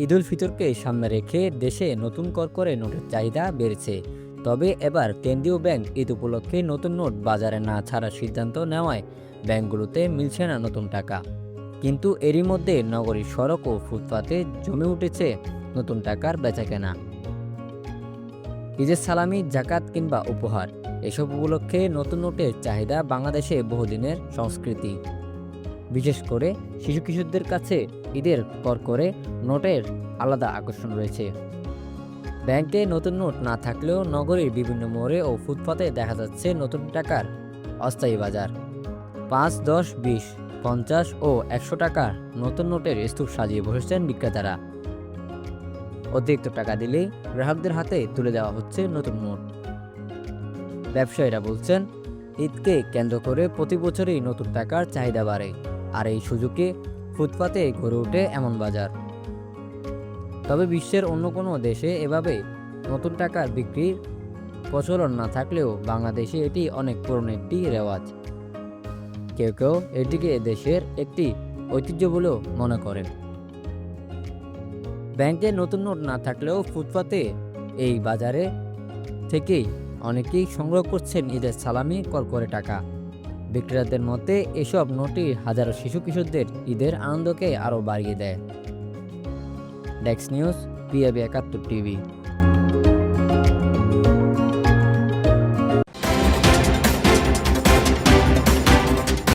ঈদুল ফিতরকে সামনে রেখে দেশে নতুন করে নোটের চাহিদা বেড়েছে। তবে এবার কেন্দ্রীয় ব্যাংক ঈদ উপলক্ষে নতুন নোট বাজারে না ছাড়ার সিদ্ধান্ত নেওয়ায় ব্যাংকগুলোতে মিলছে না নতুন টাকা। কিন্তু এরই মধ্যে নগরীর সড়ক ও ফুটপাতে জমে উঠেছে নতুন টাকার বেচাকেনা। ঈদের সালামি, জাকাত কিংবা উপহার, এসব উপলক্ষে নতুন নোটের চাহিদা বাংলাদেশে বহুদিনের সংস্কৃতি। বিশেষ করে শিশু কিশোরদের কাছে ঈদের করে নোটের আলাদা আকর্ষণ রয়েছে। ব্যাংকে নতুন নোট না থাকলেও নগরীর বিভিন্ন মোড়ে ও ফুটপাতে দেখা যাচ্ছে নতুন টাকার অস্থায়ী বাজার। ৫, ১০, ২০, ৫০ ও ১০০ টাকার নতুন নোটের স্তূপ সাজিয়ে বসেছেন বিক্রেতারা। অতিরিক্ত টাকা দিলেই গ্রাহকদের হাতে তুলে দেওয়া হচ্ছে নতুন নোট। ব্যবসায়ীরা বলছেন, ঈদকে কেন্দ্র করে প্রতি বছরই নতুন টাকার চাহিদা বাড়ে, আর এই সুযোগে ফুটপাতে গড়ে ওঠে এমন বাজার। তবে বিশ্বের অন্য কোনো দেশে এভাবে নতুন টাকার বিক্রির প্রচলন না থাকলেও বাংলাদেশে এটি অনেক পুরনো একটি রেওয়াজ। কেউ কেউ এটিকে দেশের একটি ঐতিহ্য বলেও মনে করেন। ব্যাংকে নতুন নোট না থাকলেও ফুটপাতে এই বাজারে থেকেই অনেকেই সংগ্রহ করছেন ঈদের সালামি, করে টাকা। বিক্রেতাদের মতে এসব নোটই হাজারো শিশু কিশোরদের ঈদের আনন্দকে আরও বাড়িয়ে দেয়। Desk news, PAB ৭১ TV.